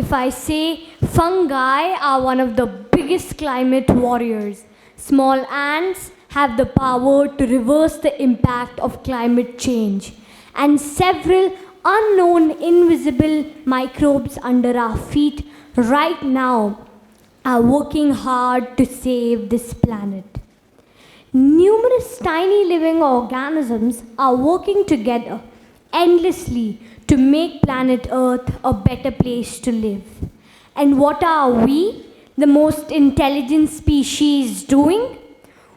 if I say fungi are one of the biggest climate warriors. Small ants have the power to reverse the impact of climate change, and several unknown invisible microbes under our feet right now are working hard to save this planet. Numerous tiny living organisms are working together endlessly to make planet Earth a better place to live. And what are we, the most intelligent species, doing?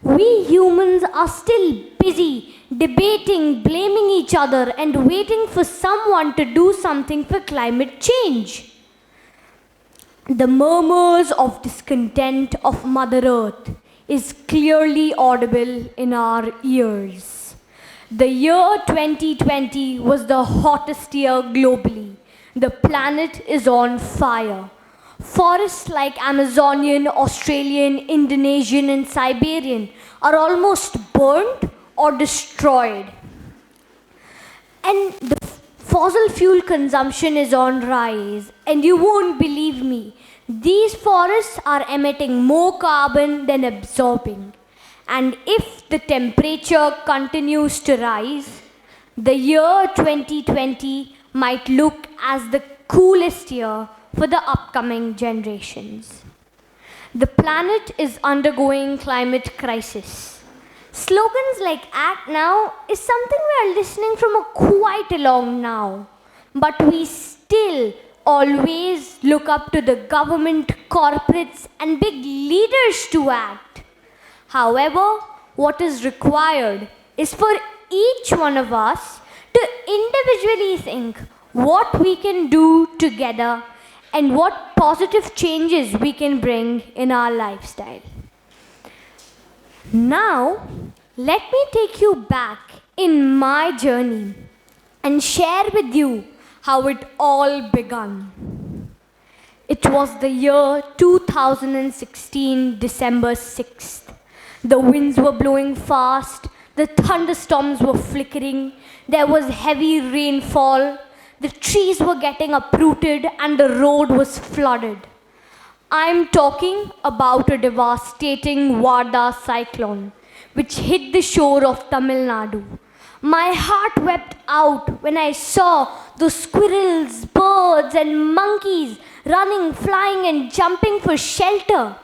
We humans are still busy debating, blaming each other, and waiting for someone to do something for climate change. The murmurs of discontent of Mother Earth is clearly audible in our ears. The year 2020 was the hottest year globally. The planet is on fire. Forests like Amazonian, Australian, Indonesian, and Siberian are almost burnt or destroyed. And the fossil fuel consumption is on rise. And you won't believe me, these forests are emitting more carbon than absorbing. And if the temperature continues to rise, the year 2020 might look as the coolest year for the upcoming generations. The planet is undergoing climate crisis. Slogans like "Act Now" is something we are listening from quite a long now. But we still always look up to the government, corporates, and big leaders to act. However, what is required is for each one of us to individually think what we can do together and what positive changes we can bring in our lifestyle. Now, let me take you back in my journey and share with you how it all began. It was the year 2016, December 6th. The winds were blowing fast, the thunderstorms were flickering, there was heavy rainfall, the trees were getting uprooted, and the road was flooded. I'm talking about a devastating Varda cyclone, which hit the shore of Tamil Nadu. My heart wept out when I saw those squirrels, birds, and monkeys running, flying, and jumping for shelter.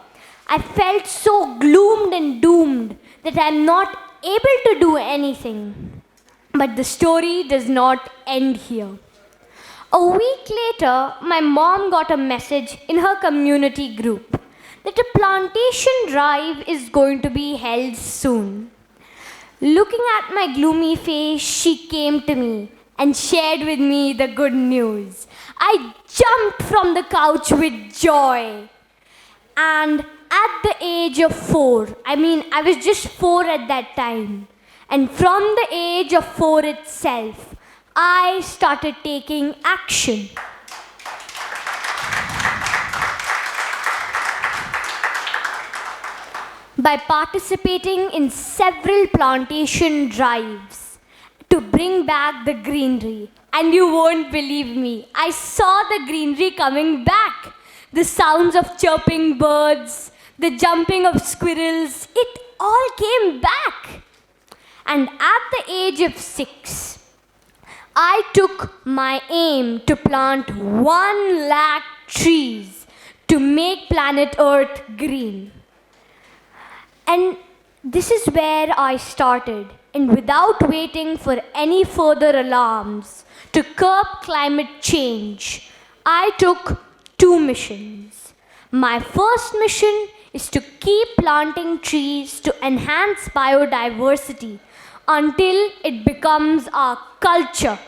I felt so gloomed and doomed that I'm not able to do anything. But the story does not end here. A week later, my mom got a message in her community group that a plantation drive is going to be held soon. Looking at my gloomy face, she came to me and shared with me the good news. I jumped from the couch with joy. And at the age of 4, I was just 4 at that time. And from the age of 4 itself, I started taking action. By participating in several plantation drives to bring back the greenery. And you won't believe me, I saw the greenery coming back. The sounds of chirping birds, the jumping of squirrels, it all came back. And at the age of 6, I took my aim to plant 1 lakh trees to make planet Earth green. And this is where I started. And without waiting for any further alarms to curb climate change, I took 2 missions. My first mission is to keep planting trees to enhance biodiversity until it becomes our culture.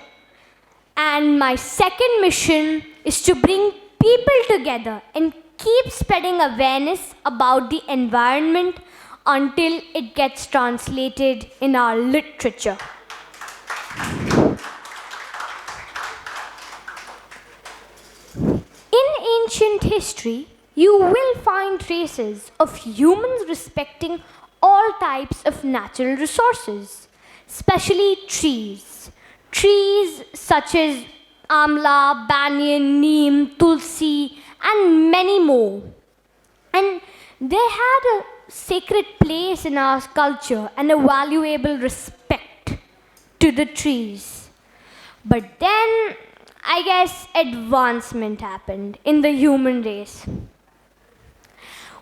And my second mission is to bring people together and keep spreading awareness about the environment until it gets translated in our literature. In ancient history, you will find traces of humans respecting all types of natural resources, especially trees. Trees such as amla, banyan, neem, tulsi, and many more. And they had a sacred place in our culture and a valuable respect to the trees. But then, I guess advancement happened in the human race.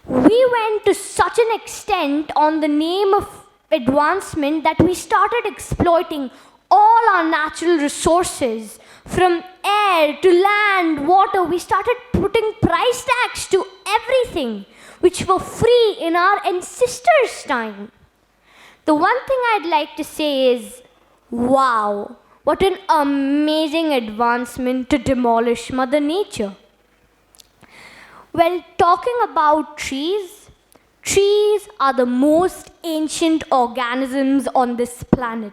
We went to such an extent on the name of advancement that we started exploiting all our natural resources from air to land, water. We started putting price tags to everything which were free in our ancestors' time. The one thing I'd like to say is, wow, what an amazing advancement to demolish Mother Nature. Well, talking about trees, trees are the most ancient organisms on this planet.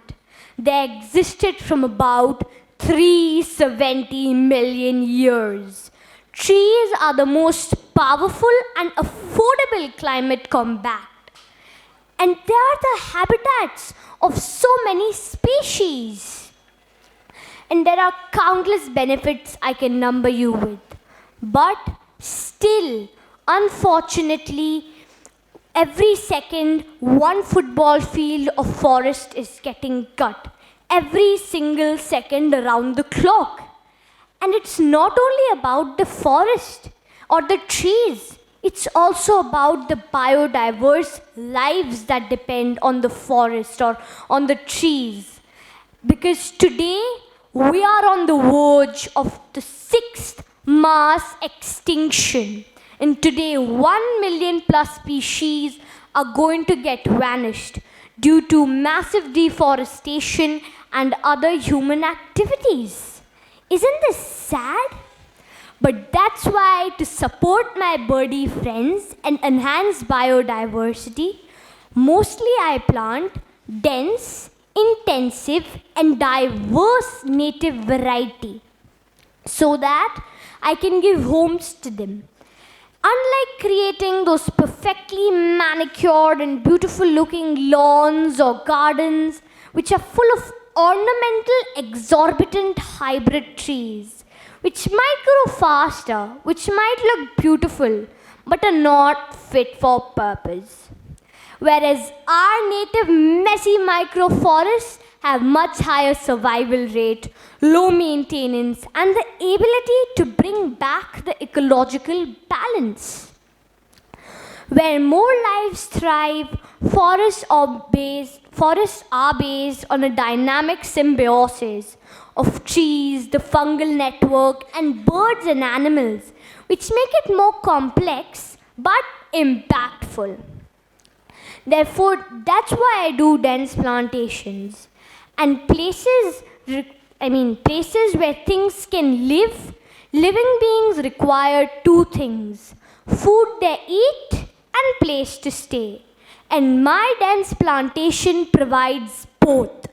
They existed from about 370 million years. Trees are the most powerful and affordable climate combat. And they are the habitats of so many species. And there are countless benefits I can number you with. But still, unfortunately, every second, one football field of forest is getting cut. Every single second around the clock. And it's not only about the forest or the trees. It's also about the biodiverse lives that depend on the forest or on the trees. Because today, we are on the verge of the 6th mass extinction. And today, 1 million plus species are going to get vanished due to massive deforestation and other human activities. Isn't this sad? But that's why, to support my birdie friends and enhance biodiversity, mostly I plant dense, intensive, and diverse native variety so that I can give homes to them. Unlike creating those perfectly manicured and beautiful looking lawns or gardens which are full of ornamental, exorbitant hybrid trees, which might grow faster, which might look beautiful, but are not fit for purpose. Whereas our native messy microforests have much higher survival rate, low maintenance, and the ability to bring back the ecological balance. Where more lives thrive, forests are based on a dynamic symbiosis of trees, the fungal network, and birds and animals, which make it more complex but impactful. Therefore, that's why I do dense plantations. And places where things can live, living beings require two things: food they eat and place to stay. And my dense plantation provides both.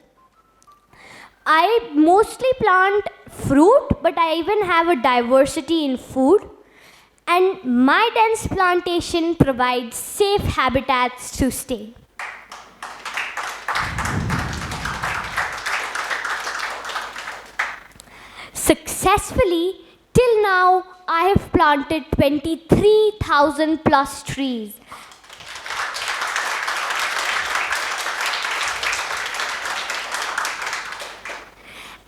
I mostly plant fruit, but I even have a diversity in food. And my dense plantation provides safe habitats to stay. Successfully, till now, I have planted 23,000 plus trees.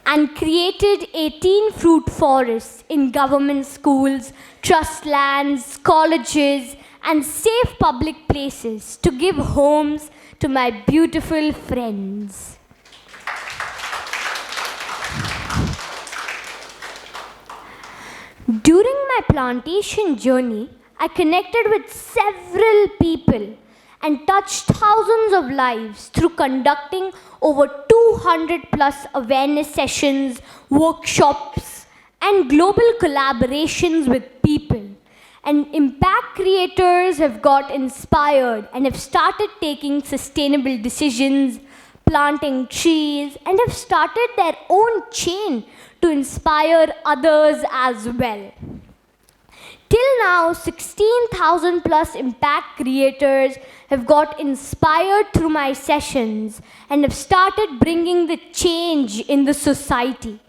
And created 18 fruit forests in government schools, trust lands, colleges, and safe public places to give homes to my beautiful friends. During my plantation journey, I connected with several people and touched thousands of lives through conducting over 200 plus awareness sessions, workshops, and global collaborations with people. And impact creators have got inspired and have started taking sustainable decisions, planting trees, and have started their own chain to inspire others as well. Till now, 16,000 plus impact creators have got inspired through my sessions and have started bringing the change in the society.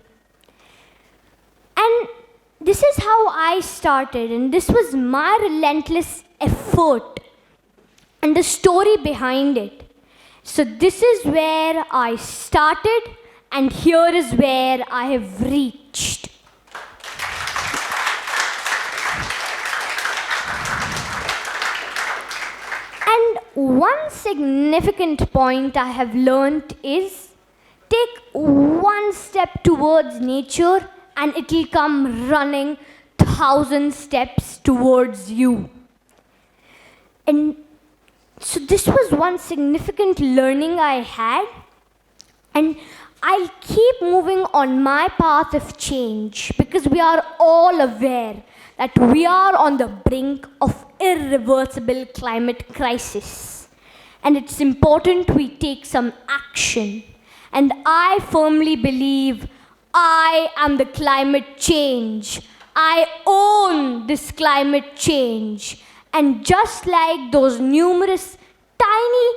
And this is how I started, and this was my relentless effort and the story behind it. So this is where I started, and here is where I have reached. And one significant point I have learned is take one step towards nature and it will come running 1,000 steps towards you. And so this was one significant learning I had, and I'll keep moving on my path of change because we are all aware that we are on the brink of irreversible climate crisis. And it's important we take some action. And I firmly believe I am the climate change. I own this climate change. And just like those numerous tiny,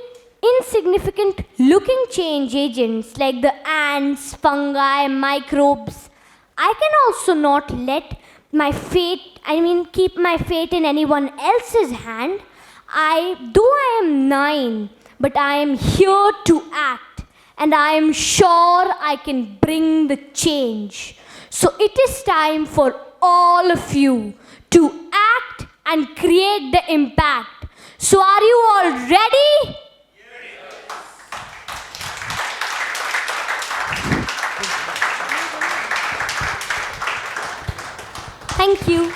insignificant looking change agents like the ants, fungi, microbes, I can also not let keep my fate in anyone else's hand. Though I am 9, but I am here to act, and I am sure I can bring the change. So it is time for all of you to act and create the impact. So are you all ready? Thank you.